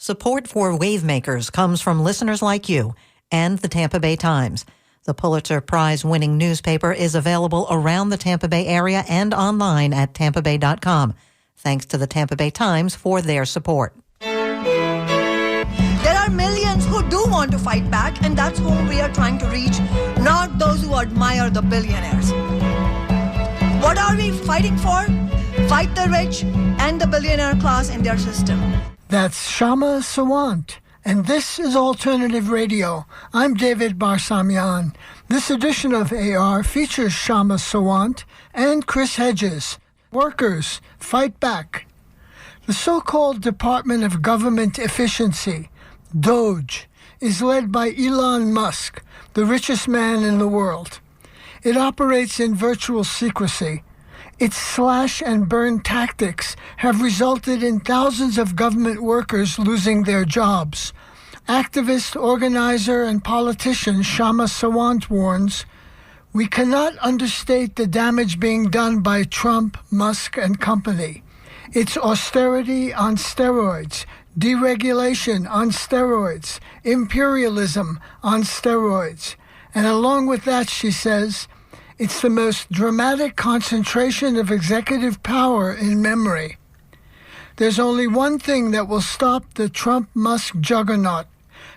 Support for Wavemakers comes from listeners like you and the Tampa Bay Times. The Pulitzer Prize-winning newspaper is available around the Tampa Bay area and online at tampabay.com. Thanks to the Tampa Bay Times for their support. There are millions who do want to fight back, and that's whom we are trying to reach, not those who admire the billionaires. What are we fighting for? Fight the rich and the billionaire class in their system. That's Shama Sawant, and this is Alternative Radio. I'm David Barsamian. This edition of AR features Shama Sawant and Chris Hedges. Workers, fight back. The so-called Department of Government Efficiency, DOGE, is led by Elon Musk, the richest man in the world. It operates in virtual secrecy. Its slash-and-burn tactics have resulted in thousands of government workers losing their jobs. Activist, organizer, and politician Shama Sawant warns, "We cannot understate the damage being done by Trump, Musk, and company. It's austerity on steroids, deregulation on steroids, imperialism on steroids. And along with that," she says, "it's the most dramatic concentration of executive power in memory. There's only one thing that will stop the Trump-Musk juggernaut: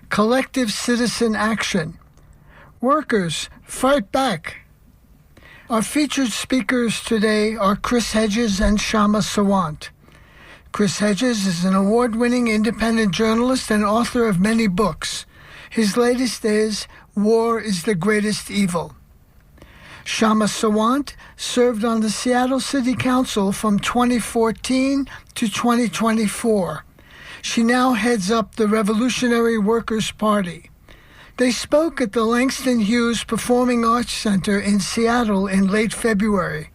collective citizen action. Workers, fight back." Our featured speakers today are Chris Hedges and Shama Sawant. Chris Hedges is an award-winning independent journalist and author of many books. His latest is War is the Greatest Evil. Shama Sawant served on the Seattle City Council from 2014 to 2024. She now heads up the Revolutionary Workers' Party. They spoke at the Langston Hughes Performing Arts Center in Seattle in late February.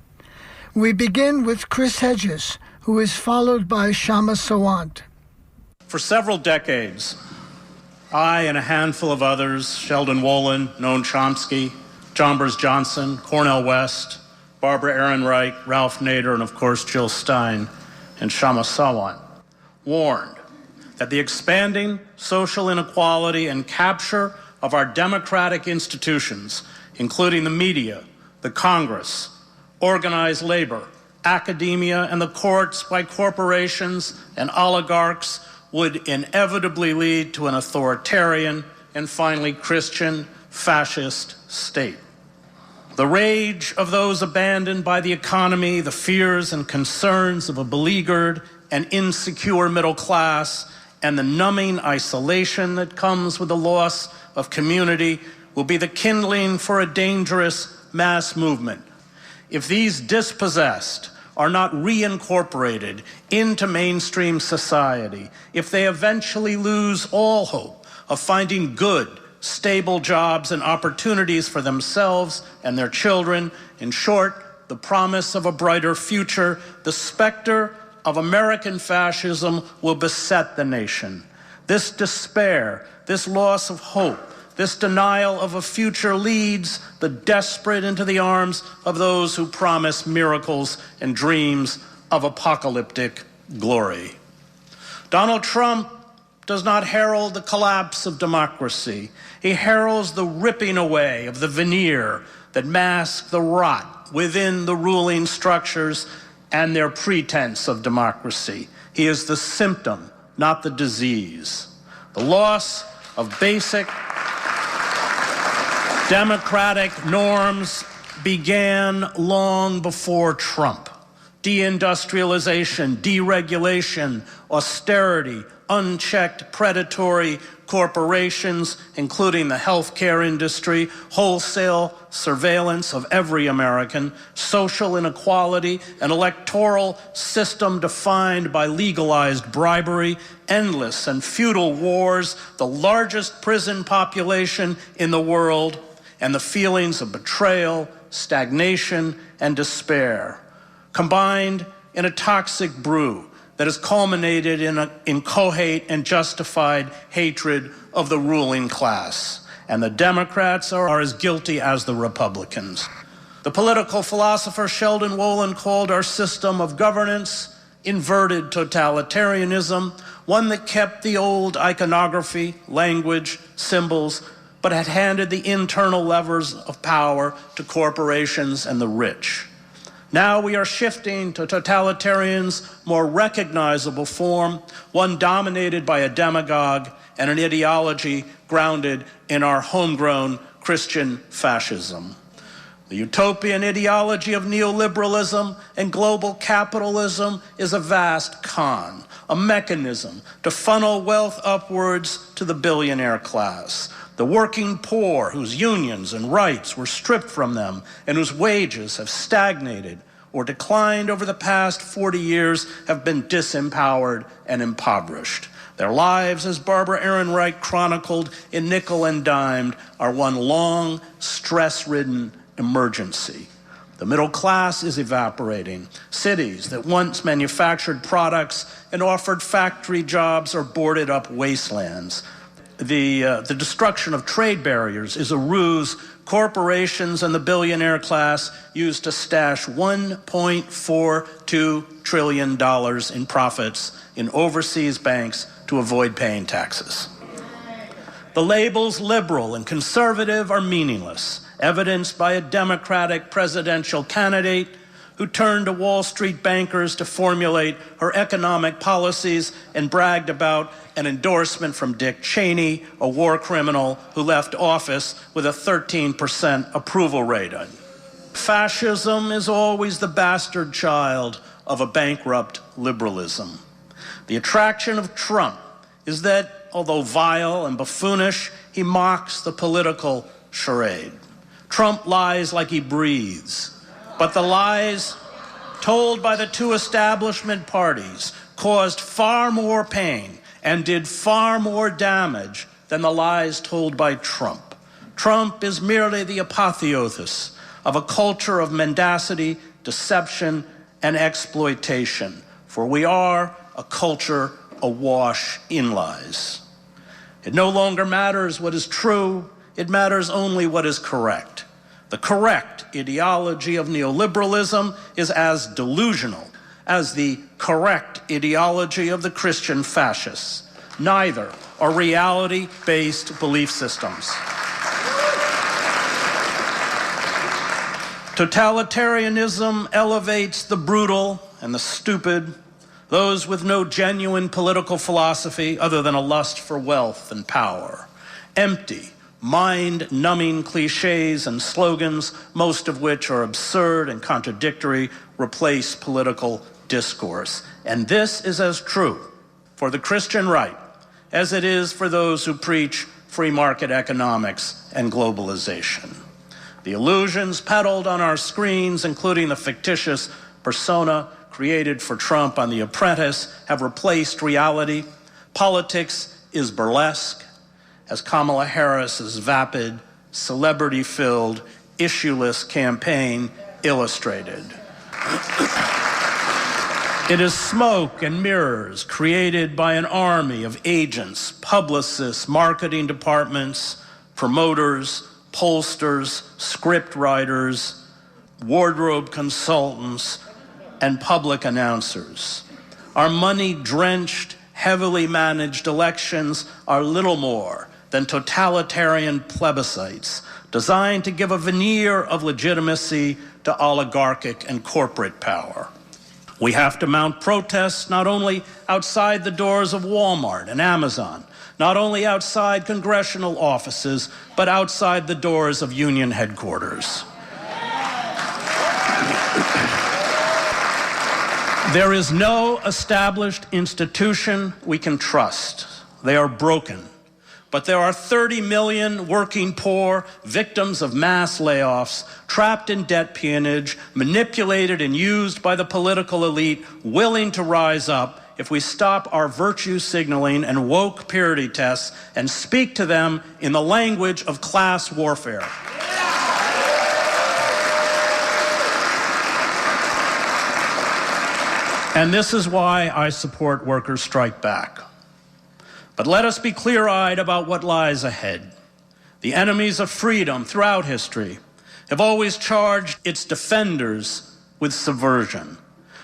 We begin with Chris Hedges, who is followed by Shama Sawant. For several decades, I and a handful of others, Sheldon Wolin, Noam Chomsky, John Burns Johnson, Cornel West, Barbara Ehrenreich, Ralph Nader, and of course Jill Stein and Shama Sawant, warned that the expanding social inequality and capture of our democratic institutions, including the media, the Congress, organized labor, academia, and the courts by corporations and oligarchs would inevitably lead to an authoritarian and finally Christian fascist state. The rage of those abandoned by the economy, the fears and concerns of a beleaguered and insecure middle class, and the numbing isolation that comes with the loss of community will be the kindling for a dangerous mass movement. If these dispossessed are not reincorporated into mainstream society, if they eventually lose all hope of finding good, stable jobs and opportunities for themselves and their children, in short, the promise of a brighter future, the specter of American fascism will beset the nation. This despair, this loss of hope, this denial of a future leads the desperate into the arms of those who promise miracles and dreams of apocalyptic glory. Donald Trump does not herald the collapse of democracy. He heralds the ripping away of the veneer that masks the rot within the ruling structures and their pretense of democracy. He is the symptom, not the disease. The loss of basic democratic norms began long before Trump. Deindustrialization, deregulation, austerity, unchecked predatory corporations, including the healthcare industry, wholesale surveillance of every American, social inequality, an electoral system defined by legalized bribery, endless and futile wars, the largest prison population in the world, and the feelings of betrayal, stagnation, and despair, combined in a toxic brew that has culminated in cohate and justified hatred of the ruling class. And the Democrats are as guilty as the Republicans. The political philosopher Sheldon Wolin called our system of governance inverted totalitarianism, one that kept the old iconography, language, symbols, but had handed the internal levers of power to corporations and the rich. Now we are shifting to totalitarian's more recognizable form, one dominated by a demagogue and an ideology grounded in our homegrown Christian fascism. The utopian ideology of neoliberalism and global capitalism is a vast con, a mechanism to funnel wealth upwards to the billionaire class. The working poor, whose unions and rights were stripped from them and whose wages have stagnated or declined over the past 40 years, have been disempowered and impoverished. Their lives, as Barbara Ehrenreich chronicled in Nickel and Dimed, are one long, stress-ridden emergency. The middle class is evaporating. Cities that once manufactured products and offered factory jobs are boarded up wastelands. The destruction of trade barriers is a ruse corporations and the billionaire class use to stash $1.42 trillion in profits in overseas banks to avoid paying taxes. The labels liberal and conservative are meaningless, evidenced by a Democratic presidential candidate who turned to Wall Street bankers to formulate her economic policies and bragged about an endorsement from Dick Cheney, a war criminal who left office with a 13% approval rating. Fascism is always the bastard child of a bankrupt liberalism. The attraction of Trump is that, although vile and buffoonish, he mocks the political charade. Trump lies like he breathes. But the lies told by the two establishment parties caused far more pain and did far more damage than the lies told by Trump. Trump is merely the apotheosis of a culture of mendacity, deception, and exploitation, for we are a culture awash in lies. It no longer matters what is true, it matters only what is correct. The correct ideology of neoliberalism is as delusional as the correct ideology of the Christian fascists. Neither are reality-based belief systems. Totalitarianism elevates the brutal and the stupid, those with no genuine political philosophy other than a lust for wealth and power. Empty, mind-numbing cliches and slogans, most of which are absurd and contradictory, replace political discourse. And this is as true for the Christian right as it is for those who preach free market economics and globalization. The illusions peddled on our screens, including the fictitious persona created for Trump on The Apprentice, have replaced reality. Politics is burlesque, as Kamala Harris's vapid, celebrity-filled, issueless campaign illustrated. It is smoke and mirrors created by an army of agents, publicists, marketing departments, promoters, pollsters, script writers, wardrobe consultants, and public announcers. Our money-drenched, heavily managed elections are little more than totalitarian plebiscites designed to give a veneer of legitimacy to oligarchic and corporate power. We have to mount protests not only outside the doors of Walmart and Amazon, not only outside congressional offices, but outside the doors of union headquarters. There is no established institution we can trust. They are broken. But there are 30 million working poor, victims of mass layoffs, trapped in debt peonage, manipulated and used by the political elite, willing to rise up if we stop our virtue signaling and woke purity tests and speak to them in the language of class warfare. And this is why I support Workers' Strike Back. But let us be clear-eyed about what lies ahead. The enemies of freedom throughout history have always charged its defenders with subversion.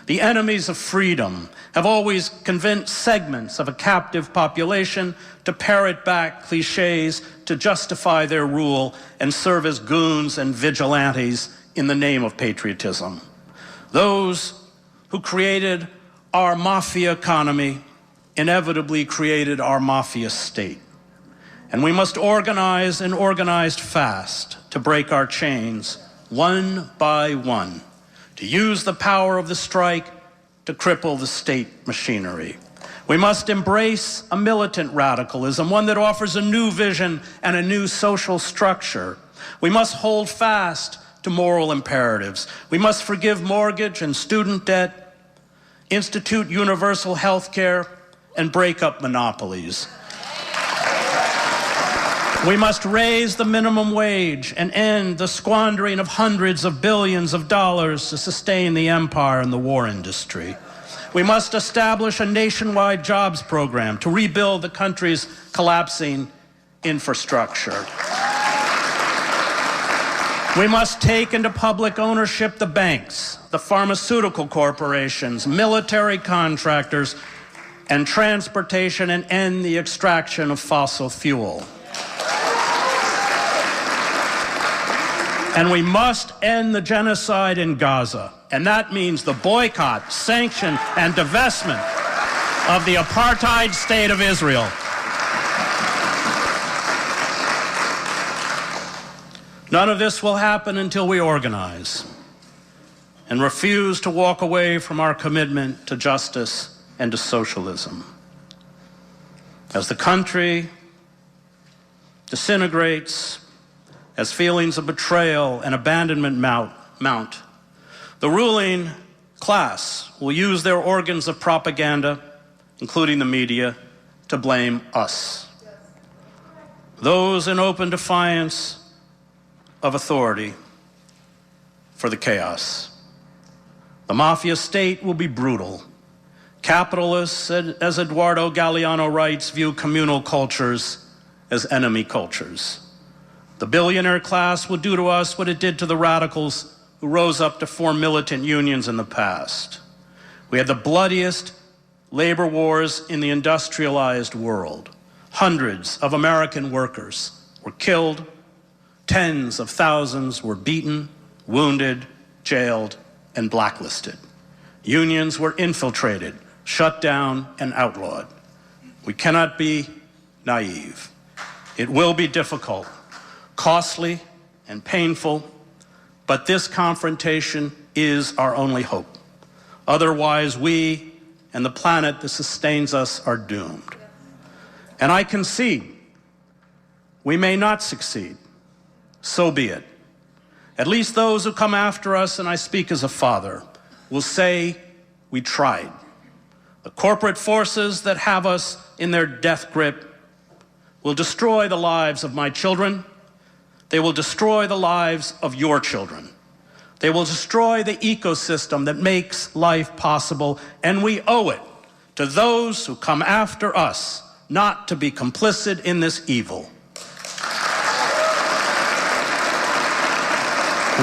The enemies of freedom have always convinced segments of a captive population to parrot back cliches to justify their rule and serve as goons and vigilantes in the name of patriotism. Those who created our mafia economy inevitably created our mafia state. And we must organize and organize fast to break our chains one by one, to use the power of the strike to cripple the state machinery. We must embrace a militant radicalism, one that offers a new vision and a new social structure. We must hold fast to moral imperatives. We must forgive mortgage and student debt, institute universal health care, and break up monopolies. We must raise the minimum wage and end the squandering of hundreds of billions of dollars to sustain the empire and the war industry. We must establish a nationwide jobs program to rebuild the country's collapsing infrastructure. We must take into public ownership the banks, the pharmaceutical corporations, military contractors, and transportation, and end the extraction of fossil fuel. And we must end the genocide in Gaza. And that means the boycott, sanction, and divestment of the apartheid state of Israel. None of this will happen until we organize and refuse to walk away from our commitment to justice and to socialism. As the country disintegrates, as feelings of betrayal and abandonment mount, the ruling class will use their organs of propaganda, including the media, to blame us. Those in open defiance of authority for the chaos. The mafia state will be brutal. Capitalists, as Eduardo Galeano writes, view communal cultures as enemy cultures. The billionaire class will do to us what it did to the radicals who rose up to form militant unions in the past. We had the bloodiest labor wars in the industrialized world. Hundreds of American workers were killed. Tens of thousands were beaten, wounded, jailed, and blacklisted. Unions were infiltrated, shut down, and outlawed. We cannot be naive. It will be difficult, costly, and painful, but this confrontation is our only hope. Otherwise, we and the planet that sustains us are doomed. And I concede, we may not succeed. So be it. At least those who come after us, and I speak as a father, will say we tried. The corporate forces that have us in their death grip will destroy the lives of my children. They will destroy the lives of your children. They will destroy the ecosystem that makes life possible, and we owe it to those who come after us not to be complicit in this evil.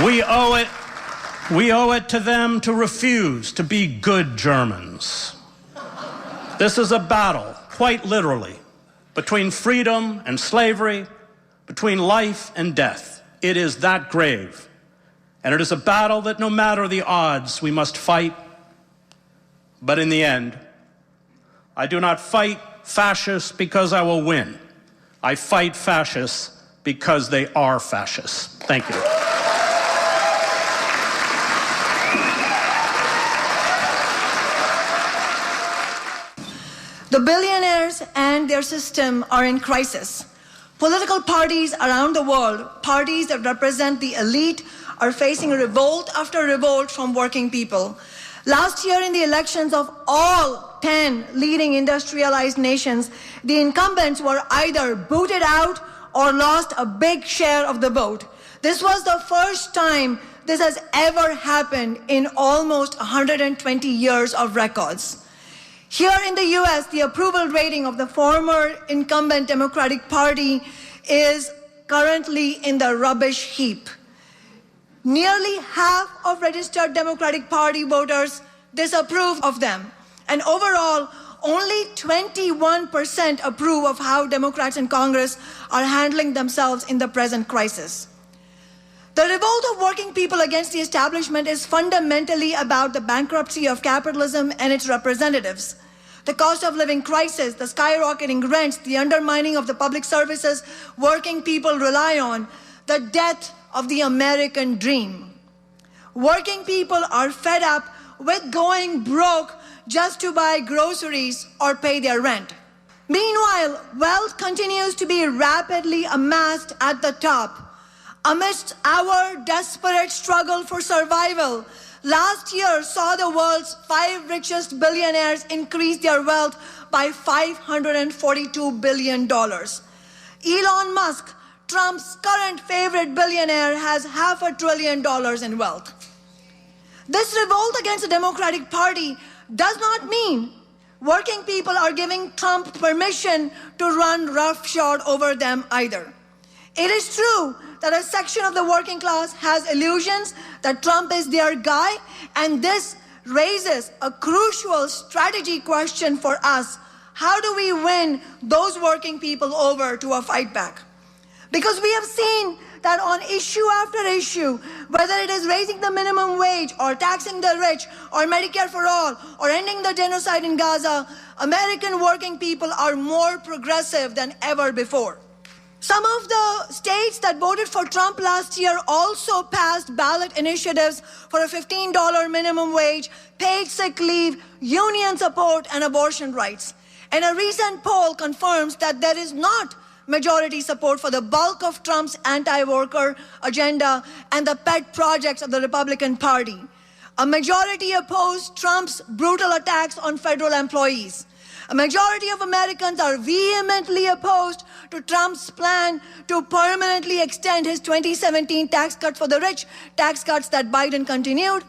We owe it to them to refuse to be good Germans. This is a battle, quite literally, between freedom and slavery, between life and death. It is that grave. And it is a battle that no matter the odds, we must fight. But in the end, I do not fight fascists because I will win. I fight fascists because they are fascists. Thank you. The billionaires and their system are in crisis. Political parties around the world, parties that represent the elite, are facing revolt after revolt from working people. Last year in the elections of all 10 leading industrialized nations, the incumbents were either booted out or lost a big share of the vote. This was the first time this has ever happened in almost 120 years of records. Here in the US, the approval rating of the former incumbent Democratic Party is currently in the rubbish heap. Nearly half of registered Democratic Party voters disapprove of them. And overall, only 21% approve of how Democrats in Congress are handling themselves in the present crisis. The revolt of working people against the establishment is fundamentally about the bankruptcy of capitalism and its representatives. The cost of living crisis, the skyrocketing rents, the undermining of the public services working people rely on, the death of the American dream. Working people are fed up with going broke just to buy groceries or pay their rent. Meanwhile, wealth continues to be rapidly amassed at the top. Amidst our desperate struggle for survival, last year saw the world's 5 richest billionaires increase their wealth by $542 billion. Elon Musk, Trump's current favorite billionaire, has $500 billion in wealth. This revolt against the Democratic Party does not mean working people are giving Trump permission to run roughshod over them either. It is true that a section of the working class has illusions that Trump is their guy, and this raises a crucial strategy question for us. How do we win those working people over to a fight back? Because we have seen that on issue after issue, whether it is raising the minimum wage or taxing the rich or Medicare for all or ending the genocide in Gaza, American working people are more progressive than ever before. Some of the states that voted for Trump last year also passed ballot initiatives for a $15 minimum wage, paid sick leave, union support, and abortion rights. And a recent poll confirms that there is not majority support for the bulk of Trump's anti-worker agenda and the pet projects of the Republican Party. A majority opposed Trump's brutal attacks on federal employees. A majority of Americans are vehemently opposed to Trump's plan to permanently extend his 2017 tax cut for the rich, tax cuts that Biden continued.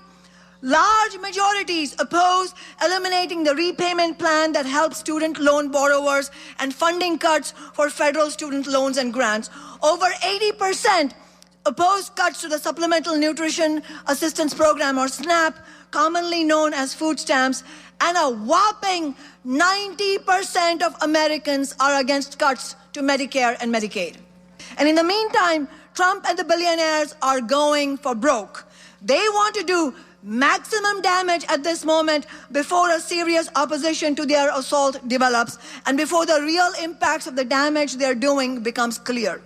Large majorities oppose eliminating the repayment plan that helps student loan borrowers and funding cuts for federal student loans and grants. Over 80% oppose cuts to the Supplemental Nutrition Assistance Program, or SNAP, commonly known as food stamps, and a whopping 90% of Americans are against cuts to Medicare and Medicaid. And in the meantime, Trump and the billionaires are going for broke. They want to do maximum damage at this moment before a serious opposition to their assault develops and before the real impacts of the damage they're doing becomes clear.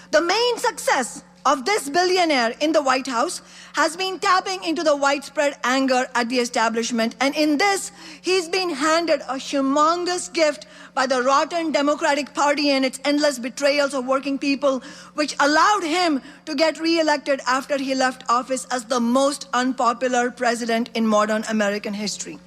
The main success of this billionaire in the White House has been tapping into the widespread anger at the establishment, and in this, he's been handed a humongous gift by the rotten Democratic Party and its endless betrayals of working people, which allowed him to get re-elected after he left office as the most unpopular president in modern American history.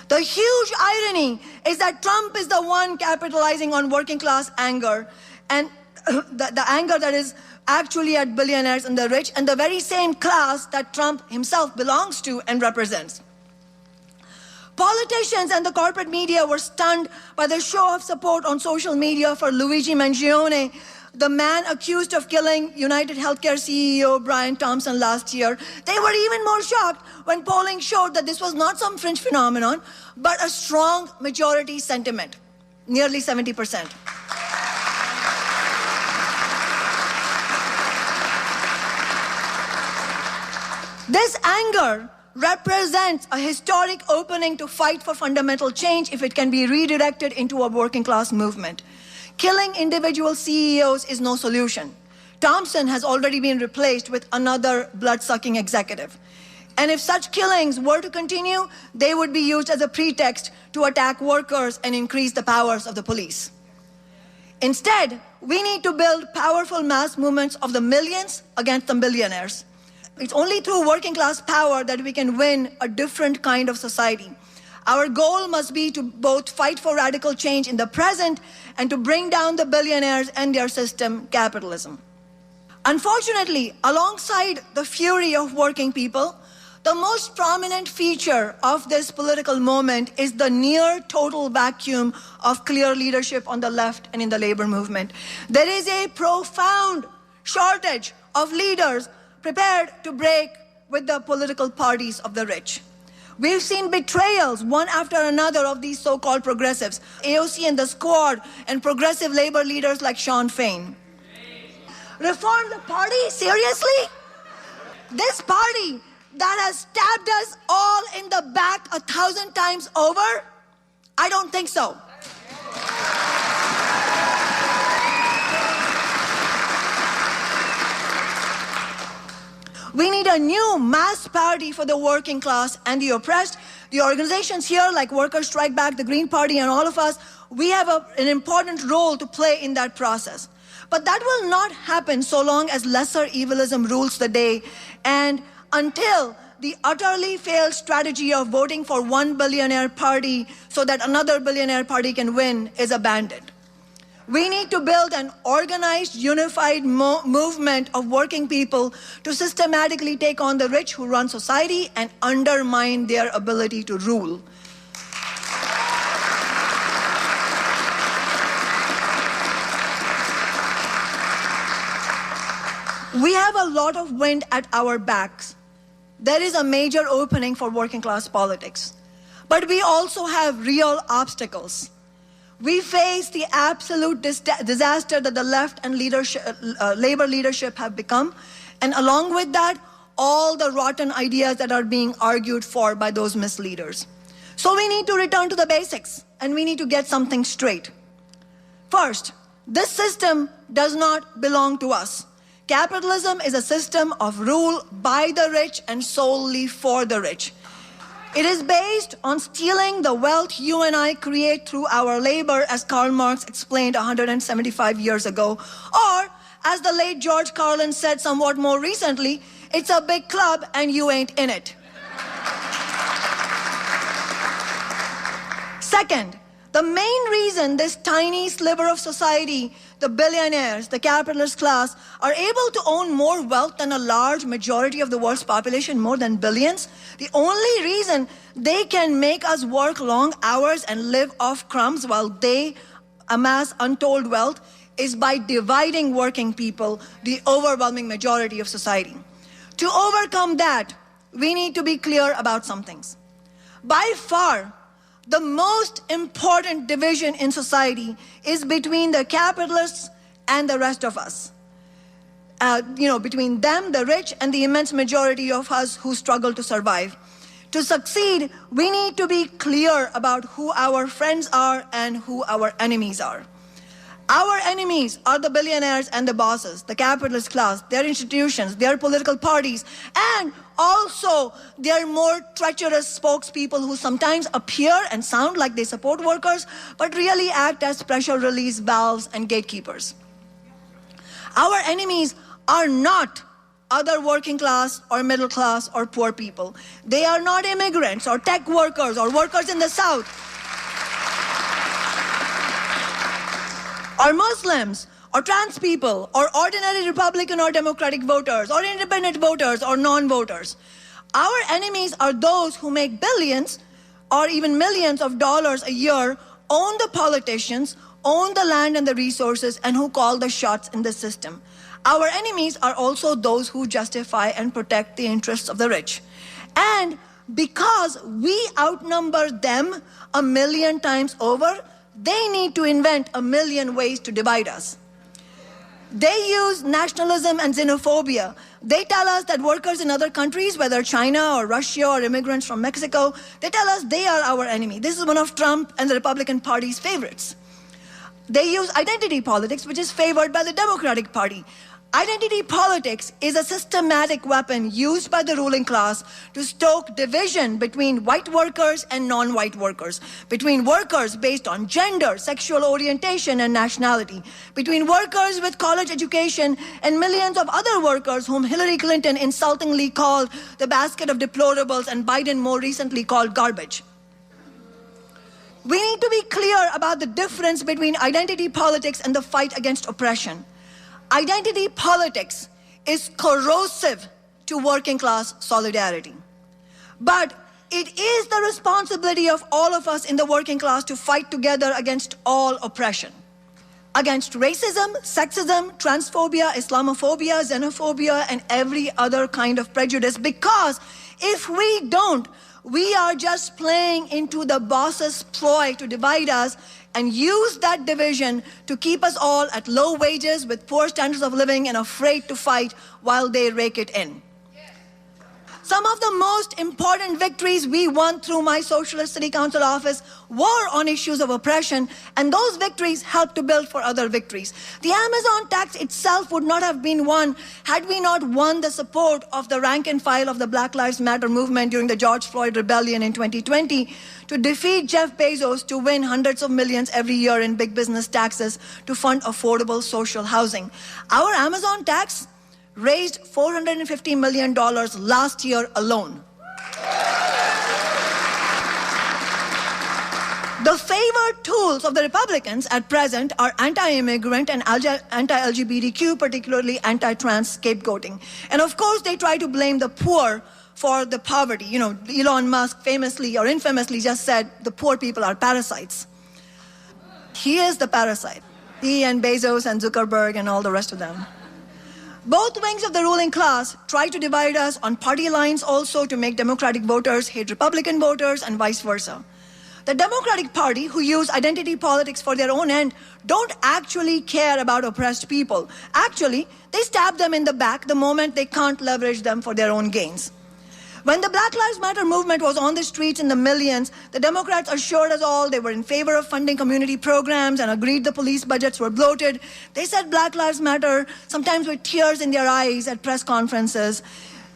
The huge irony is that Trump is the one capitalizing on working class anger, and the anger that is actually at billionaires and the rich, and the very same class that Trump himself belongs to and represents. Politicians and the corporate media were stunned by the show of support on social media for Luigi Mangione, the man accused of killing United Healthcare CEO Brian Thompson last year. They were even more shocked when polling showed that this was not some fringe phenomenon, but a strong majority sentiment, nearly 70%. This anger represents a historic opening to fight for fundamental change if it can be redirected into a working class movement. Killing individual CEOs is no solution. Thompson has already been replaced with another blood-sucking executive. And if such killings were to continue, they would be used as a pretext to attack workers and increase the powers of the police. Instead, we need to build powerful mass movements of the millions against the billionaires. It's only through working class power that we can win a different kind of society. Our goal must be to both fight for radical change in the present and to bring down the billionaires and their system, capitalism. Unfortunately, alongside the fury of working people, the most prominent feature of this political moment is the near total vacuum of clear leadership on the left and in the labor movement. There is a profound shortage of leaders prepared to break with the political parties of the rich. We've seen betrayals, one after another, of these so-called progressives. AOC and the Squad and progressive labor leaders like Sean Fain. Reform the party? Seriously? This party that has stabbed us all in the back 1,000 times over? I don't think so. We need a new mass party for the working class and the oppressed. The organizations here, like Workers Strike Back, the Green Party, and all of us, we have an important role to play in that process. But that will not happen so long as lesser evilism rules the day, and until the utterly failed strategy of voting for one billionaire party so that another billionaire party can win is abandoned. We need to build an organized, unified movement of working people to systematically take on the rich who run society and undermine their ability to rule. We have a lot of wind at our backs. There is a major opening for working class politics. But we also have real obstacles. We face the absolute disaster that the left and labor leadership have become, and along with that, all the rotten ideas that are being argued for by those misleaders. So we need to return to the basics, and we need to get something straight. First, this system does not belong to us. Capitalism is a system of rule by the rich and solely for the rich. It is based on stealing the wealth you and I create through our labor, as Karl Marx explained 175 years ago. Or, as the late George Carlin said somewhat more recently, it's a big club and you ain't in it. Second, the main reason this tiny sliver of society, the billionaires, the capitalist class, are able to own more wealth than a large majority of the world's population, more than billions, the only reason they can make us work long hours and live off crumbs while they amass untold wealth is by dividing working people, the overwhelming majority of society. To overcome that, we need to be clear about some things. By far, the most important division in society is between the capitalists and the rest of us. Between them, the rich, and the immense majority of us who struggle to survive. To succeed, we need to be clear about who our friends are and who our enemies are. Our enemies are the billionaires and the bosses, the capitalist class, their institutions, their political parties, and also their more treacherous spokespeople who sometimes appear and sound like they support workers, but really act as pressure release valves and gatekeepers. Our enemies are not other working class or middle class or poor people. They are not immigrants or tech workers or workers in the South, or Muslims, or trans people, or ordinary Republican or Democratic voters, or independent voters, or non-voters. Our enemies are those who make billions or even millions of dollars a year, own the politicians, own the land and the resources, and who call the shots in the system. Our enemies are also those who justify and protect the interests of the rich. And because we outnumber them 1,000,000 times over, they need to invent 1,000,000 ways to divide us. They use nationalism and xenophobia. They tell us that workers in other countries, whether China or Russia or immigrants from Mexico, they tell us they are our enemy. This is one of Trump and the Republican Party's favorites. They use identity politics, which is favored by the Democratic Party. Identity politics is a systematic weapon used by the ruling class to stoke division between white workers and non-white workers, between workers based on gender, sexual orientation, and nationality, between workers with college education and millions of other workers whom Hillary Clinton insultingly called the basket of deplorables and Biden more recently called garbage. We need to be clear about the difference between identity politics and the fight against oppression. Identity politics is corrosive to working class solidarity. But it is the responsibility of all of us in the working class to fight together against all oppression. Against racism, sexism, transphobia, Islamophobia, xenophobia, and every other kind of prejudice. Because if we don't, We are just playing into the boss's ploy to divide us and use that division to keep us all at low wages with poor standards of living and afraid to fight while they rake it in. Some of the most important victories we won through my Socialist City Council office were on issues of oppression, and those victories helped to build for other victories. The Amazon tax itself would not have been won had we not won the support of the rank and file of the Black Lives Matter movement during the George Floyd rebellion in 2020 to defeat Jeff Bezos to win hundreds of millions every year in big business taxes to fund affordable social housing. Our Amazon tax raised $450 million last year alone. The favored tools of the Republicans at present are anti-immigrant and anti-LGBTQ, particularly anti-trans scapegoating. And of course, they try to blame the poor for the poverty. You know, Elon Musk famously or infamously just said the poor people are parasites. He is the parasite. He and Bezos and Zuckerberg and all the rest of them. Both wings of the ruling class try to divide us on party lines also to make Democratic voters hate Republican voters and vice versa. The Democratic Party, who use identity politics for their own end, don't actually care about oppressed people. Actually, they stab them in the back the moment they can't leverage them for their own gains. When the Black Lives Matter movement was on the streets in the millions, the Democrats assured us all they were in favor of funding community programs and agreed the police budgets were bloated. They said Black Lives Matter, sometimes with tears in their eyes at press conferences.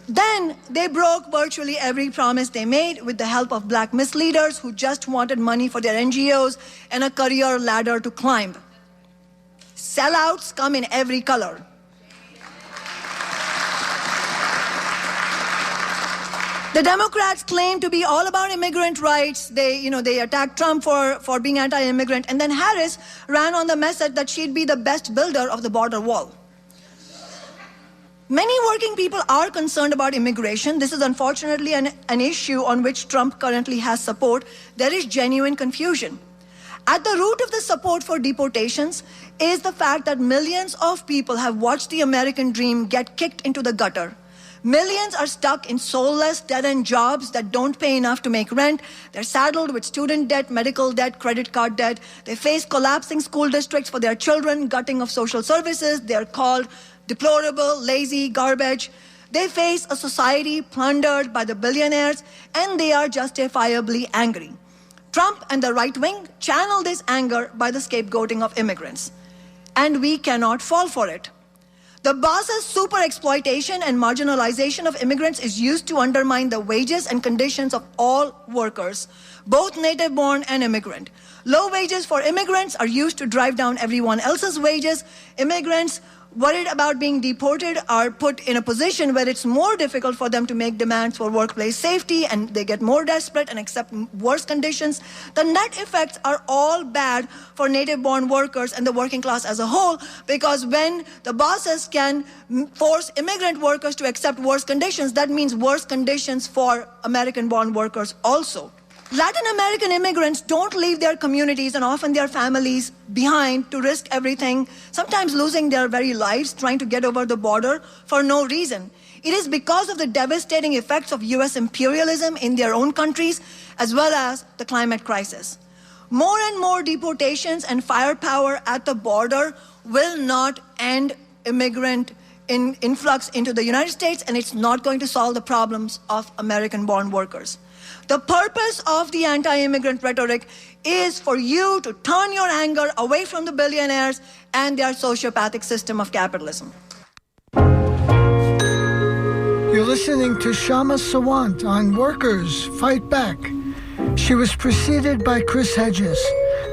Then they broke virtually every promise they made with the help of black misleaders who just wanted money for their NGOs and a career ladder to climb. Sellouts come in every color. The Democrats claim to be all about immigrant rights. They attacked Trump for being anti-immigrant. And then Harris ran on the message that she'd be the best builder of the border wall. Many working people are concerned about immigration. This is unfortunately an issue on which Trump currently has support. There is genuine confusion. At the root of the support for deportations is the fact that millions of people have watched the American dream get kicked into the gutter. Millions are stuck in soulless, dead-end jobs that don't pay enough to make rent. They're saddled with student debt, medical debt, credit card debt. They face collapsing school districts for their children, gutting of social services. They're called deplorable, lazy, garbage. They face a society plundered by the billionaires, and they are justifiably angry. Trump and the right wing channel this anger by the scapegoating of immigrants. And we cannot fall for it. The boss's super exploitation and marginalization of immigrants is used to undermine the wages and conditions of all workers, both native-born and immigrant. Low wages for immigrants are used to drive down everyone else's wages. Immigrants worried about being deported are put in a position where it's more difficult for them to make demands for workplace safety, and they get more desperate and accept worse conditions. The net effects are all bad for native-born workers and the working class as a whole, because when the bosses can force immigrant workers to accept worse conditions, that means worse conditions for American-born workers also. Latin American immigrants don't leave their communities and often their families behind to risk everything, sometimes losing their very lives trying to get over the border for no reason. It is because of the devastating effects of US imperialism in their own countries, as well as the climate crisis. More and more deportations and firepower at the border will not end immigrant influx into the United States, and it's not going to solve the problems of American-born workers. The purpose of the anti-immigrant rhetoric is for you to turn your anger away from the billionaires and their sociopathic system of capitalism. You're listening to Shama Sawant on Workers Fight Back. She was preceded by Chris Hedges.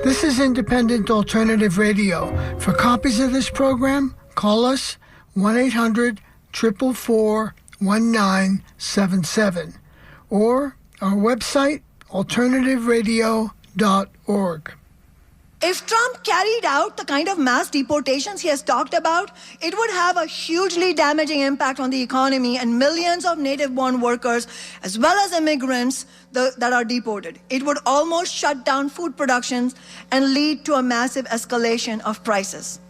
This is Independent Alternative Radio. For copies of this program, call us 1-800-444-1977 or our website, alternativeradio.org. If Trump carried out the kind of mass deportations he has talked about, it would have a hugely damaging impact on the economy and millions of native-born workers, as well as immigrants that are deported. It would almost shut down food productions and lead to a massive escalation of prices.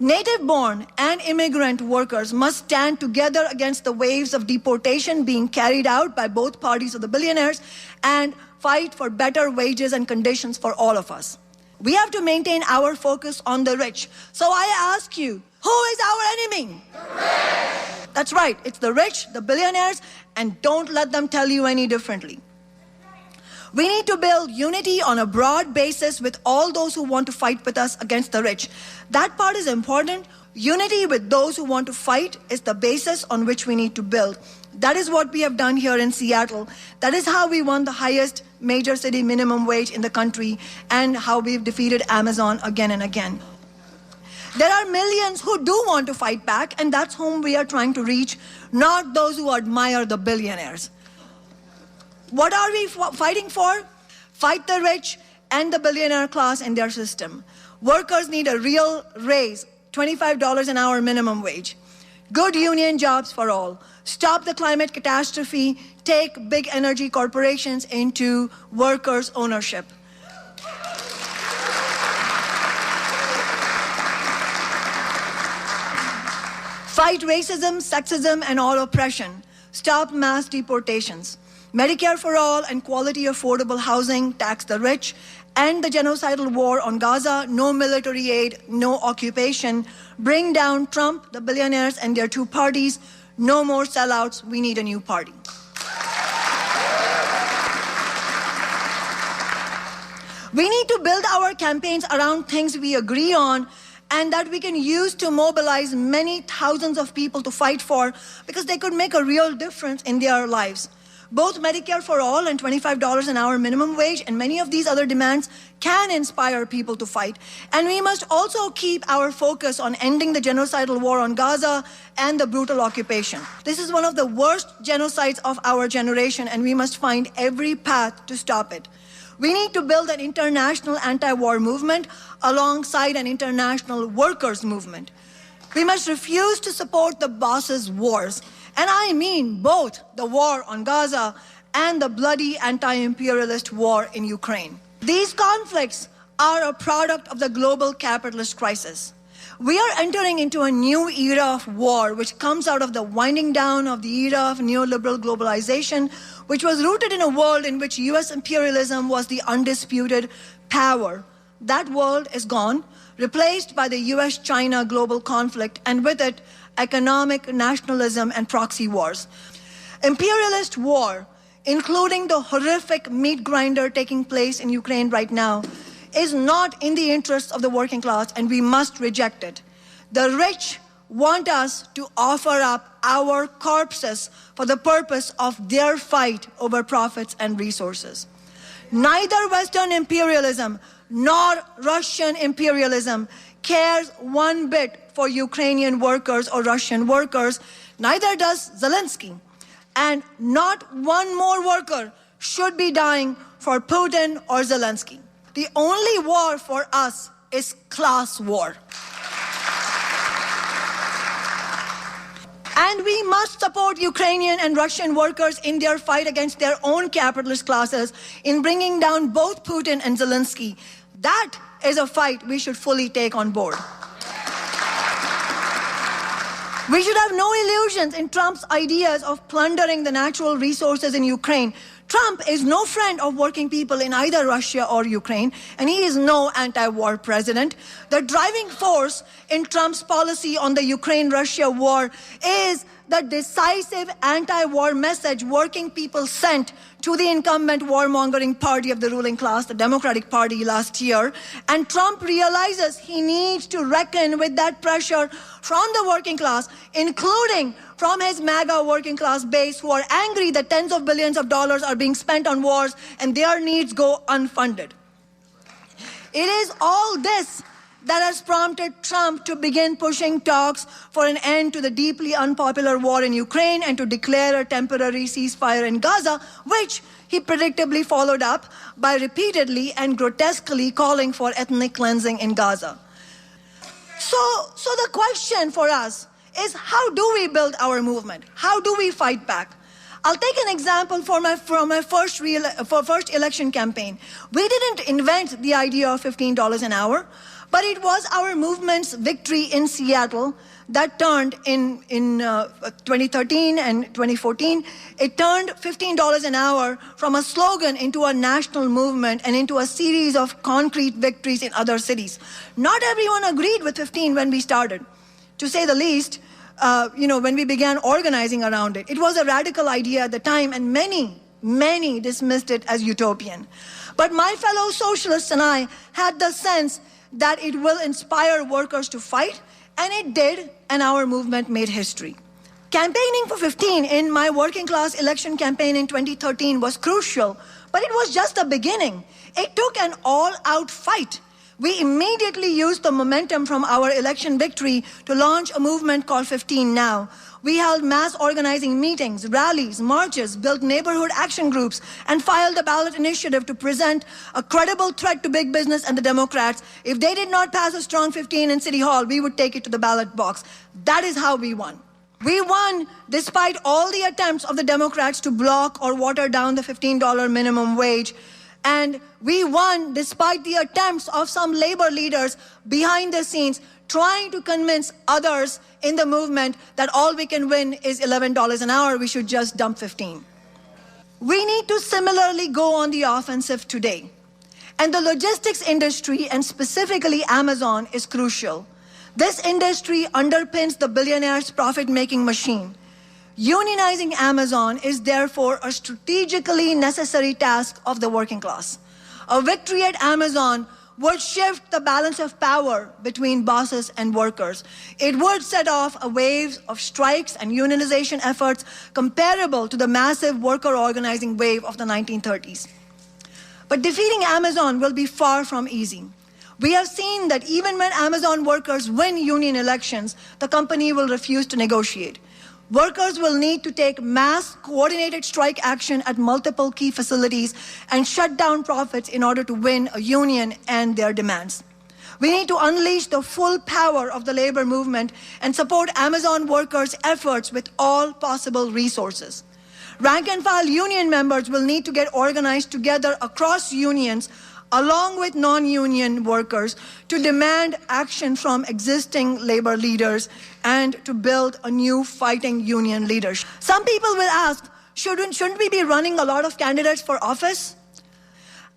Native-born and immigrant workers must stand together against the waves of deportation being carried out by both parties of the billionaires and fight for better wages and conditions for all of us. We have to maintain our focus on the rich. So I ask you, who is our enemy? The rich. That's right, it's the rich, the billionaires, and don't let them tell you any differently. We need to build unity on a broad basis with all those who want to fight with us against the rich. That part is important. Unity with those who want to fight is the basis on which we need to build. That is what we have done here in Seattle. That is how we won the highest major city minimum wage in the country and how we've defeated Amazon again and again. There are millions who do want to fight back, and that's whom we are trying to reach, not those who admire the billionaires. What are we fighting for? Fight the rich and the billionaire class in their system. Workers need a real raise, $25 an hour minimum wage. Good union jobs for all. Stop the climate catastrophe. Take big energy corporations into workers' ownership. Fight racism, sexism, and all oppression. Stop mass deportations. Medicare for all and quality affordable housing, tax the rich, end the genocidal war on Gaza, no military aid, no occupation, bring down Trump, the billionaires, and their two parties, no more sellouts, we need a new party. We need to build our campaigns around things we agree on and that we can use to mobilize many thousands of people to fight for because they could make a real difference in their lives. Both Medicare for all and $25 an hour minimum wage and many of these other demands can inspire people to fight. And we must also keep our focus on ending the genocidal war on Gaza and the brutal occupation. This is one of the worst genocides of our generation, and we must find every path to stop it. We need to build an international anti-war movement alongside an international workers' movement. We must refuse to support the bosses' wars. And I mean both the war on Gaza and the bloody anti-imperialist war in Ukraine. These conflicts are a product of the global capitalist crisis. We are entering into a new era of war, which comes out of the winding down of the era of neoliberal globalization, which was rooted in a world in which US imperialism was the undisputed power. That world is gone, replaced by the US-China global conflict, and with it, economic nationalism and proxy wars. Imperialist war, including the horrific meat grinder taking place in Ukraine right now, is not in the interests of the working class, and we must reject it. The rich want us to offer up our corpses for the purpose of their fight over profits and resources. Neither Western imperialism nor Russian imperialism cares one bit for Ukrainian workers or Russian workers, neither does Zelensky. And not one more worker should be dying for Putin or Zelensky. The only war for us is class war. And we must support Ukrainian and Russian workers in their fight against their own capitalist classes in bringing down both Putin and Zelensky. That is a fight we should fully take on board. We should have no illusions in Trump's ideas of plundering the natural resources in Ukraine. Trump is no friend of working people in either Russia or Ukraine, and he is no anti-war president. The driving force in Trump's policy on the Ukraine-Russia war is the decisive anti-war message working people sent to the incumbent warmongering party of the ruling class, the Democratic Party, last year. And Trump realizes he needs to reckon with that pressure from the working class, including from his MAGA working class base, who are angry that tens of billions of dollars are being spent on wars and their needs go unfunded. It is all this that has prompted Trump to begin pushing talks for an end to the deeply unpopular war in Ukraine and to declare a temporary ceasefire in Gaza, which he predictably followed up by repeatedly and grotesquely calling for ethnic cleansing in Gaza. So the question for us is, how do we build our movement? How do we fight back? I'll take an example from my first election campaign. We didn't invent the idea of $15 an hour, But it was our movement's victory in Seattle that turned in 2013 and 2014, it turned $15 an hour from a slogan into a national movement and into a series of concrete victories in other cities. Not everyone agreed with 15 when we started. To say the least, when we began organizing around it, it was a radical idea at the time, and many dismissed it as utopian. But my fellow socialists and I had the sense that it will inspire workers to fight, and it did, and our movement made history. Campaigning for 15 in my working class election campaign in 2013 was crucial, but it was just the beginning. It took an all-out fight. We immediately used the momentum from our election victory to launch a movement called 15 Now. We held mass organizing meetings, rallies, marches, built neighborhood action groups, and filed a ballot initiative to present a credible threat to big business and the Democrats. If they did not pass a strong 15 in City Hall, we would take it to the ballot box. That is how we won. We won despite all the attempts of the Democrats to block or water down the $15 minimum wage. And we won despite the attempts of some labor leaders behind the scenes trying to convince others in the movement that all we can win is $11 an hour, we should just dump 15. We need to similarly go on the offensive today. And the logistics industry, and specifically Amazon, is crucial. This industry underpins the billionaire's profit-making machine. Unionizing Amazon is therefore a strategically necessary task of the working class. A victory at Amazon would shift the balance of power between bosses and workers. It would set off a wave of strikes and unionization efforts comparable to the massive worker organizing wave of the 1930s. But defeating Amazon will be far from easy. We have seen that even when Amazon workers win union elections, the company will refuse to negotiate. Workers will need to take mass coordinated strike action at multiple key facilities and shut down profits in order to win a union and their demands. We need to unleash the full power of the labor movement and support Amazon workers' efforts with all possible resources. Rank and file union members will need to get organized together across unions along with non-union workers to demand action from existing labor leaders and to build a new fighting union leadership. Some people will ask, shouldn't we be running a lot of candidates for office?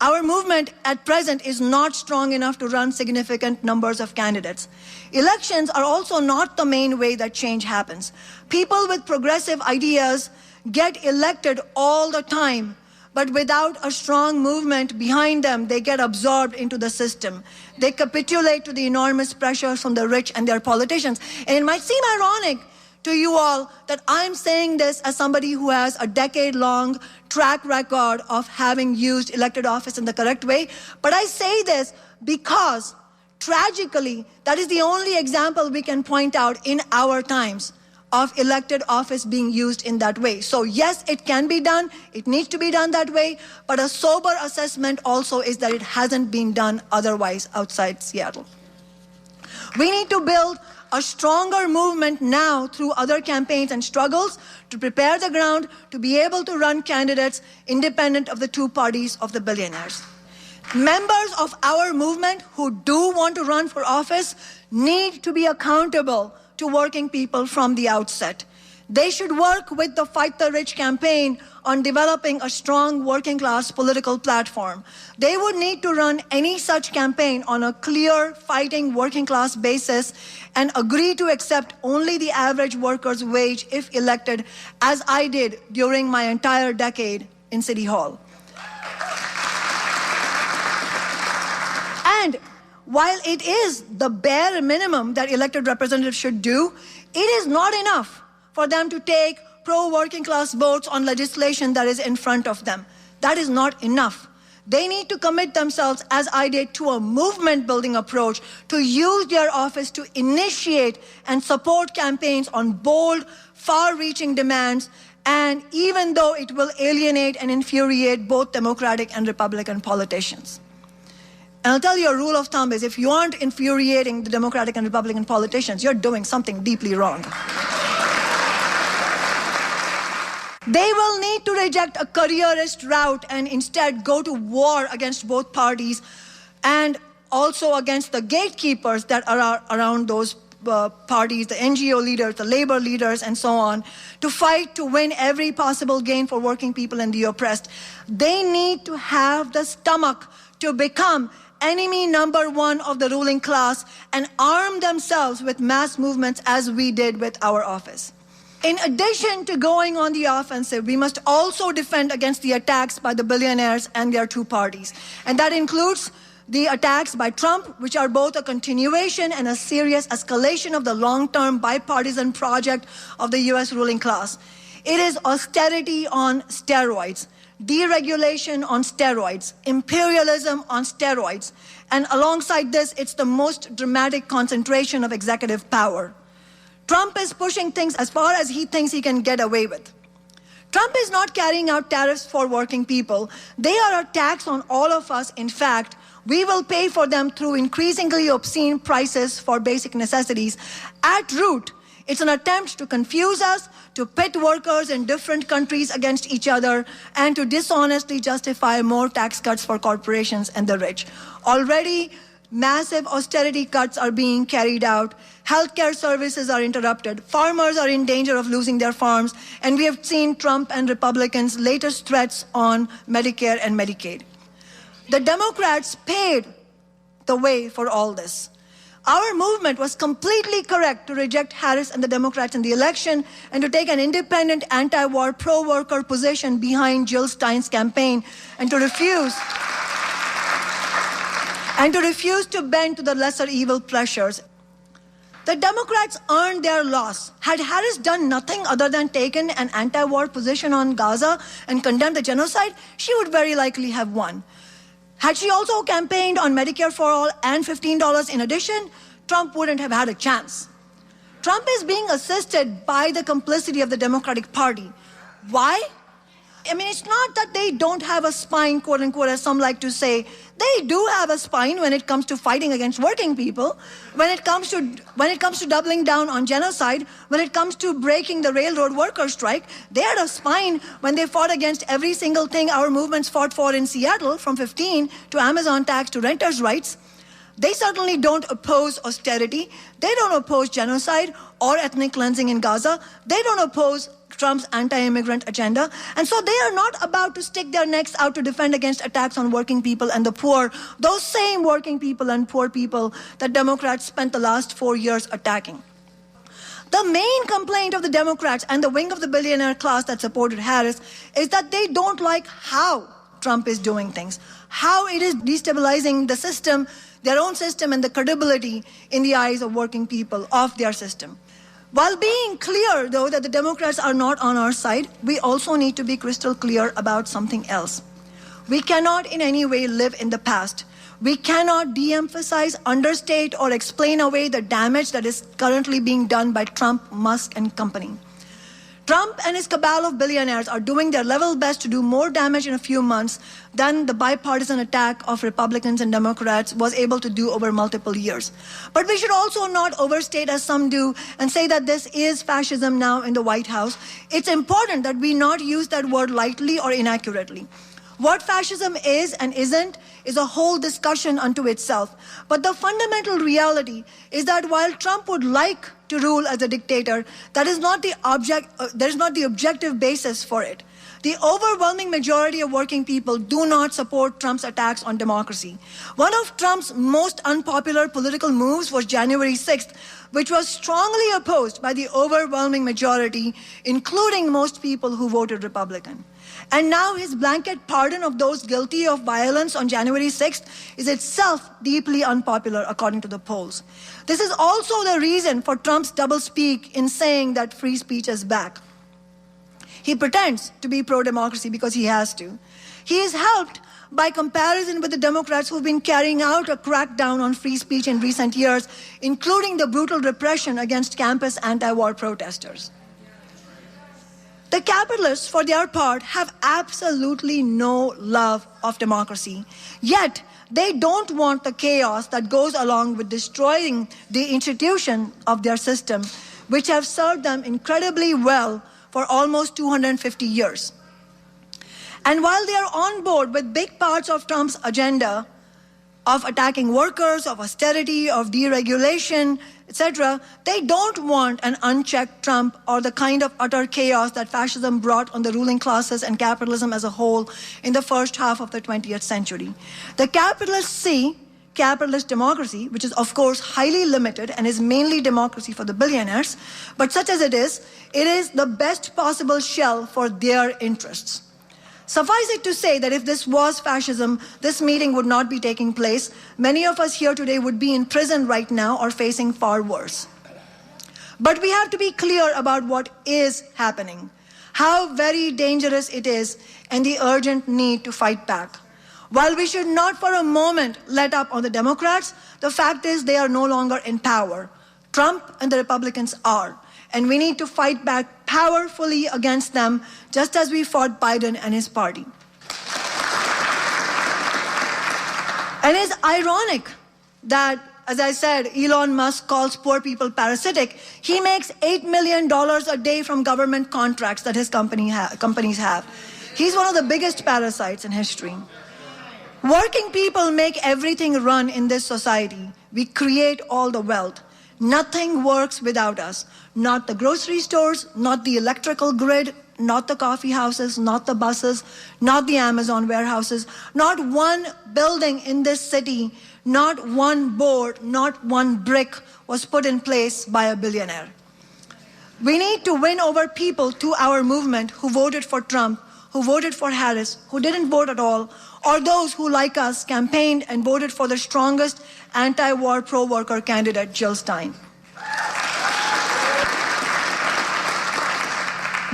Our movement at present is not strong enough to run significant numbers of candidates. Elections are also not the main way that change happens. People with progressive ideas get elected all the time, but without a strong movement behind them, they get absorbed into the system. They capitulate to the enormous pressures from the rich and their politicians. And it might seem ironic to you all that I'm saying this as somebody who has a decade-long track record of having used elected office in the correct way, but I say this because, tragically, that is the only example we can point out in our times of elected office being used in that way. So yes, it can be done, it needs to be done that way, but a sober assessment also is that it hasn't been done otherwise outside Seattle. We need to build a stronger movement now through other campaigns and struggles to prepare the ground to be able to run candidates independent of the two parties of the billionaires. Members of our movement who do want to run for office need to be accountable to working people from the outset. They should work with the Fight the Rich campaign on developing a strong working class political platform. They would need to run any such campaign on a clear fighting working class basis and agree to accept only the average worker's wage if elected, as I did during my entire decade in City Hall. And while it is the bare minimum that elected representatives should do, it is not enough for them to take pro-working class votes on legislation that is in front of them. That is not enough. They need to commit themselves, as I did, to a movement-building approach, to use their office to initiate and support campaigns on bold, far-reaching demands, and even though it will alienate and infuriate both Democratic and Republican politicians. And I'll tell you a rule of thumb is if you aren't infuriating the Democratic and Republican politicians, you're doing something deeply wrong. They will need to reject a careerist route and instead go to war against both parties and also against the gatekeepers that are around those parties, the NGO leaders, the labor leaders, and so on, to fight to win every possible gain for working people and the oppressed. They need to have the stomach to become enemy number one of the ruling class and arm themselves with mass movements as we did with our office. In addition to going on the offensive, we must also defend against the attacks by the billionaires and their two parties. And that includes the attacks by Trump, which are both a continuation and a serious escalation of the long-term bipartisan project of the US ruling class. It is austerity on steroids, deregulation on steroids, imperialism on steroids, and alongside this, it's the most dramatic concentration of executive power. Trump is pushing things as far as he thinks he can get away with. Trump is not carrying out tariffs for working people. They are a tax on all of us. In fact, we will pay for them through increasingly obscene prices for basic necessities. At root, it's an attempt to confuse us, to pit workers in different countries against each other, and to dishonestly justify more tax cuts for corporations and the rich. Already, massive austerity cuts are being carried out. Healthcare services are interrupted. Farmers are in danger of losing their farms. And we have seen Trump and Republicans' latest threats on Medicare and Medicaid. The Democrats paved the way for all this. Our movement was completely correct to reject Harris and the Democrats in the election and to take an independent, anti-war, pro-worker position behind Jill Stein's campaign and to refuse to bend to the lesser evil pressures. The Democrats earned their loss. Had Harris done nothing other than taken an anti-war position on Gaza and condemned the genocide, she would very likely have won. Had she also campaigned on Medicare for all and $15 in addition, Trump wouldn't have had a chance. Trump is being assisted by the complicity of the Democratic Party. Why? I mean, it's not that they don't have a spine, quote unquote, as some like to say. They do have a spine when it comes to fighting against working people, when it comes to doubling down on genocide, when it comes to breaking the railroad worker strike. They had a spine when they fought against every single thing our movements fought for in Seattle, from 15 to Amazon tax to renters' rights. They certainly don't oppose austerity. They don't oppose genocide or ethnic cleansing in Gaza. They don't oppose Trump's anti-immigrant agenda. And so they are not about to stick their necks out to defend against attacks on working people and the poor, those same working people and poor people that Democrats spent the last 4 years attacking. The main complaint of the Democrats and the wing of the billionaire class that supported Harris is that they don't like how Trump is doing things, how it is destabilizing the system, their own system, and the credibility in the eyes of working people of their system. While being clear, though, that the Democrats are not on our side, we also need to be crystal clear about something else. We cannot in any way live in the past. We cannot de-emphasize, understate, or explain away the damage that is currently being done by Trump, Musk, and company. Trump and his cabal of billionaires are doing their level best to do more damage in a few months than the bipartisan attack of Republicans and Democrats was able to do over multiple years. But we should also not overstate, as some do, and say that this is fascism now in the White House. It's important that we not use that word lightly or inaccurately. What fascism is and isn't is a whole discussion unto itself. But the fundamental reality is that while Trump would like to rule as a dictator, that is not there is not the objective basis for it. The overwhelming majority of working people do not support Trump's attacks on democracy. One of Trump's most unpopular political moves was January 6th, which was strongly opposed by the overwhelming majority, including most people who voted Republican. And now his blanket pardon of those guilty of violence on January 6th is itself deeply unpopular, according to the polls. This is also the reason for Trump's doublespeak in saying that free speech is back. He pretends to be pro-democracy because he has to. He is helped by comparison with the Democrats who've been carrying out a crackdown on free speech in recent years, including the brutal repression against campus anti-war protesters. The capitalists, for their part, have absolutely no love of democracy. Yet, they don't want the chaos that goes along with destroying the institution of their system, which have served them incredibly well for almost 250 years. And while they are on board with big parts of Trump's agenda, of attacking workers, of austerity, of deregulation, etc. They don't want an unchecked Trump or the kind of utter chaos that fascism brought on the ruling classes and capitalism as a whole in the first half of the 20th century. The capitalists see capitalist democracy, which is of course highly limited and is mainly democracy for the billionaires, but such as it is the best possible shell for their interests. Suffice it to say that if this was fascism, this meeting would not be taking place. Many of us here today would be in prison right now or facing far worse. But we have to be clear about what is happening, how very dangerous it is, and the urgent need to fight back. While we should not for a moment let up on the Democrats, the fact is they are no longer in power. Trump and the Republicans are. And we need to fight back powerfully against them, just as we fought Biden and his party. And it's ironic that, as I said, Elon Musk calls poor people parasitic. He makes $8 million a day from government contracts that his companies have. He's one of the biggest parasites in history. Working people make everything run in this society. We create all the wealth. Nothing works without us. Not the grocery stores, not the electrical grid, not the coffee houses, not the buses, not the Amazon warehouses, not one building in this city, not one board, not one brick was put in place by a billionaire. We need to win over people to our movement who voted for Trump, who voted for Harris, who didn't vote at all, or those who, like us, campaigned and voted for the strongest anti-war pro-worker candidate, Jill Stein.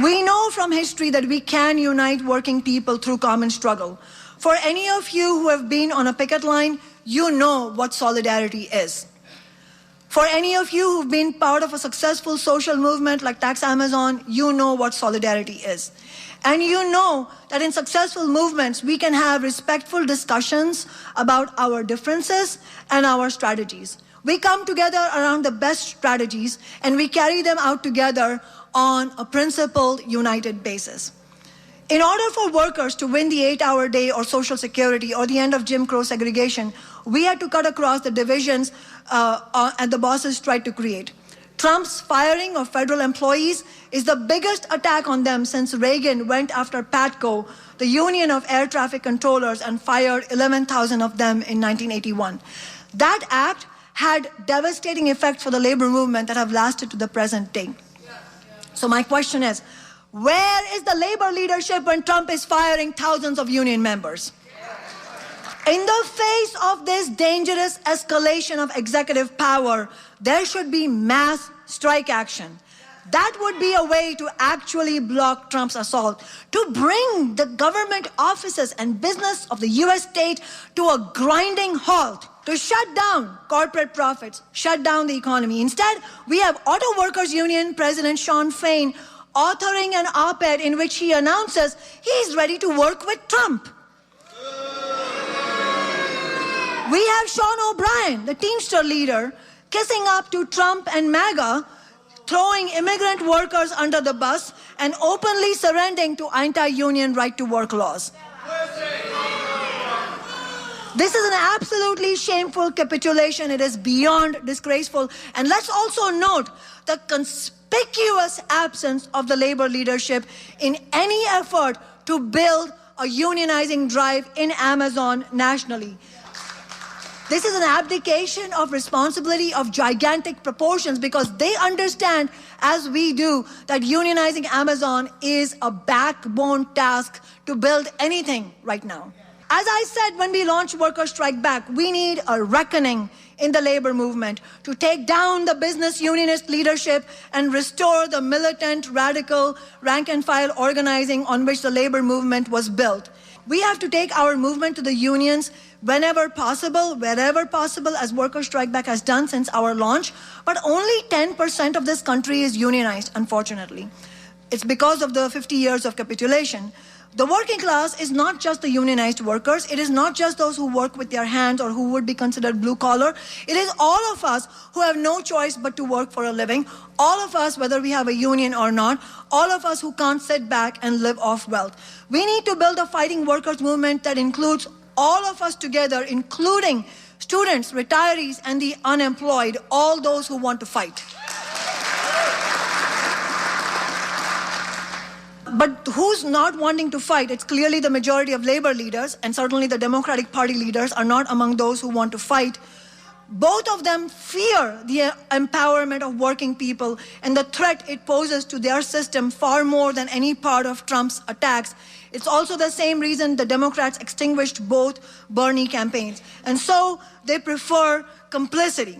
We know from history that we can unite working people through common struggle. For any of you who have been on a picket line, you know what solidarity is. For any of you who've been part of a successful social movement like Tax Amazon, you know what solidarity is. And you know that in successful movements, we can have respectful discussions about our differences and our strategies. We come together around the best strategies and we carry them out together on a principled, united basis. In order for workers to win the 8-hour day or Social Security or the end of Jim Crow segregation, we had to cut across the divisions and the bosses tried to create. Trump's firing of federal employees is the biggest attack on them since Reagan went after PATCO, the Union of Air Traffic Controllers, and fired 11,000 of them in 1981. That act had devastating effects for the labor movement that have lasted to the present day. So my question is, where is the labor leadership when Trump is firing thousands of union members? In the face of this dangerous escalation of executive power, there should be mass strike action. That would be a way to actually block Trump's assault, to bring the government offices and business of the US state to a grinding halt, to shut down corporate profits, shut down the economy. Instead, we have Auto Workers Union President Shawn Fain authoring an op-ed in which he announces he's ready to work with Trump. We have Sean O'Brien, the Teamster leader, kissing up to Trump and MAGA, throwing immigrant workers under the bus and openly surrendering to anti-union right-to-work laws. This is an absolutely shameful capitulation. It is beyond disgraceful. And let's also note the conspicuous absence of the labor leadership in any effort to build a unionizing drive in Amazon nationally. This is an abdication of responsibility of gigantic proportions because they understand, as we do, that unionizing Amazon is a backbone task to build anything right now. As I said when we launched Workers Strike Back, we need a reckoning in the labor movement to take down the business unionist leadership and restore the militant, radical, rank-and-file organizing on which the labor movement was built. We have to take our movement to the unions whenever possible, wherever possible, as Workers Strike Back has done since our launch, but only 10% of this country is unionized, unfortunately. It's because of the 50 years of capitulation. The working class is not just the unionized workers. It is not just those who work with their hands or who would be considered blue collar. It is all of us who have no choice but to work for a living. All of us, whether we have a union or not. All of us who can't sit back and live off wealth. We need to build a fighting workers movement that includes all of us together, including students, retirees, and the unemployed, all those who want to fight. But who's not wanting to fight? It's clearly the majority of labor leaders, and certainly the Democratic Party leaders are not among those who want to fight. Both of them fear the empowerment of working people and the threat it poses to their system far more than any part of Trump's attacks. It's also the same reason the Democrats extinguished both Bernie campaigns. And so they prefer complicity.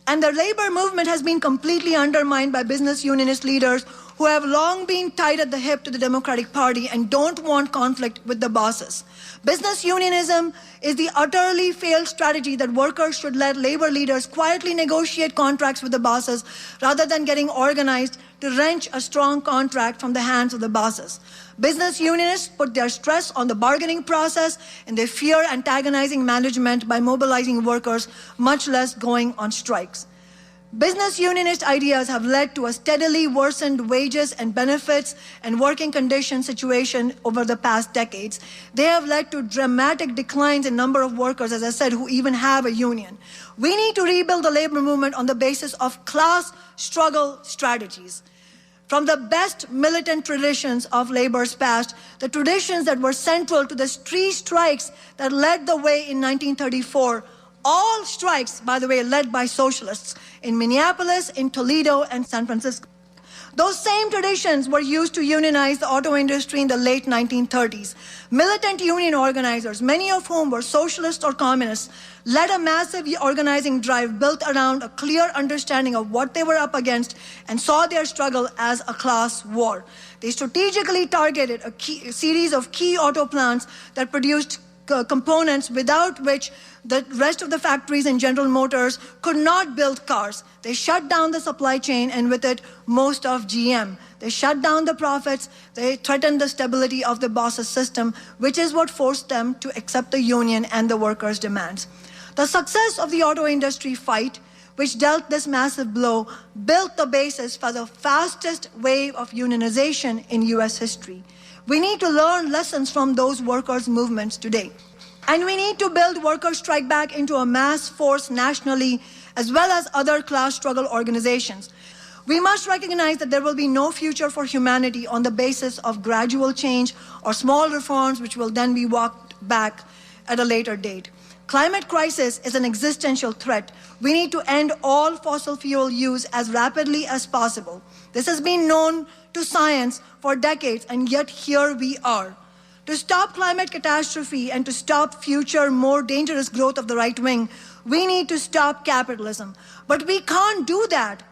And the labor movement has been completely undermined by business unionist leaders who have long been tied at the hip to the Democratic Party and don't want conflict with the bosses. Business unionism is the utterly failed strategy that workers should let labor leaders quietly negotiate contracts with the bosses rather than getting organized to wrench a strong contract from the hands of the bosses. Business unionists put their stress on the bargaining process, and they fear antagonizing management by mobilizing workers, much less going on strikes. Business unionist ideas have led to a steadily worsened wages and benefits and working condition situation over the past decades. They have led to dramatic declines in number of workers, as I said, who even have a union. We need to rebuild the labor movement on the basis of class struggle strategies. From the best militant traditions of labor's past, the traditions that were central to the three strikes that led the way in 1934, all strikes, by the way, led by socialists in Minneapolis, in Toledo, and San Francisco. Those same traditions were used to unionize the auto industry in the late 1930s. Militant union organizers, many of whom were socialists or communists, led a massive organizing drive built around a clear understanding of what they were up against and saw their struggle as a class war. They strategically targeted a series of key auto plants that produced components without which the rest of the factories in General Motors could not build cars. They shut down the supply chain, and with it, most of GM. They shut down the profits. They threatened the stability of the boss's system, which is what forced them to accept the union and the workers' demands. The success of the auto industry fight, which dealt this massive blow, built the basis for the fastest wave of unionization in U.S. history. We need to learn lessons from those workers' movements today. And we need to build Worker Strike Back into a mass force nationally, as well as other class struggle organizations. We must recognize that there will be no future for humanity on the basis of gradual change or small reforms which will then be walked back at a later date. Climate crisis is an existential threat. We need to end all fossil fuel use as rapidly as possible. This has been known to science for decades, and yet here we are. To stop climate catastrophe and to stop future, more dangerous growth of the right wing, we need to stop capitalism. But we can't do that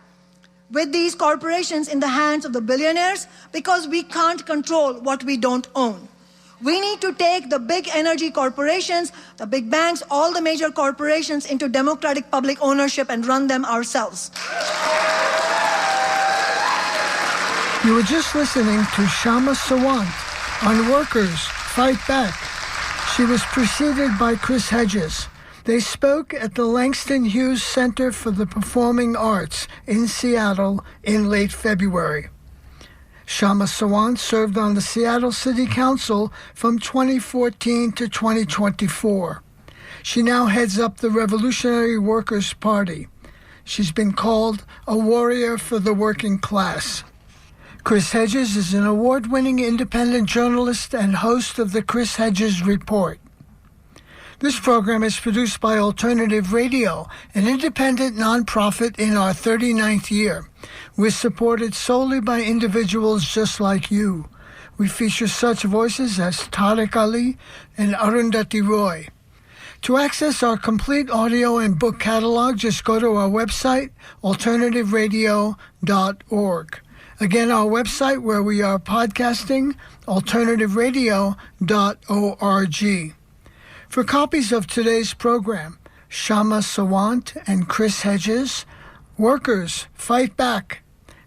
with these corporations in the hands of the billionaires because we can't control what we don't own. We need to take the big energy corporations, the big banks, all the major corporations into democratic public ownership and run them ourselves. You were just listening to Shama Sawant on Workers Fight Back. She was preceded by Chris Hedges. They spoke at the Langston Hughes Center for the Performing Arts in Seattle in late February. Shama Sawant served on the Seattle City Council from 2014 to 2024. She now heads up the Revolutionary Workers' Party. She's been called a warrior for the working class. Chris Hedges is an award-winning independent journalist and host of the Chris Hedges Report. This program is produced by Alternative Radio, an independent nonprofit in our 39th year. We're supported solely by individuals just like you. We feature such voices as Tariq Ali and Arundhati Roy. To access our complete audio and book catalog, just go to our website, alternativeradio.org. Again, our website where we are podcasting, alternativeradio.org. For copies of today's program, Shama Sawant and Chris Hedges, Workers Fight Back,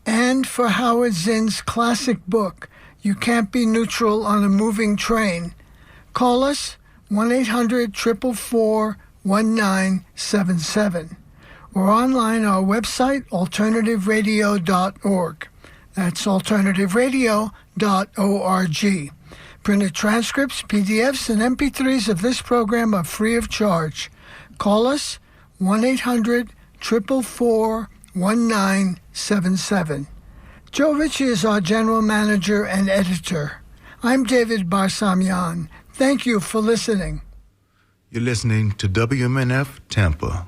and for Howard Zinn's classic book, You Can't Be Neutral on a Moving Train, call us 1-800-444-1977 or online our website, alternativeradio.org. That's alternativeradio.org. Printed transcripts, PDFs, and MP3s of this program are free of charge. Call us 1-800-444-1977. Joe Ritchie is our general manager and editor. I'm David Barsamian. Thank you for listening. You're listening to WMNF Tampa.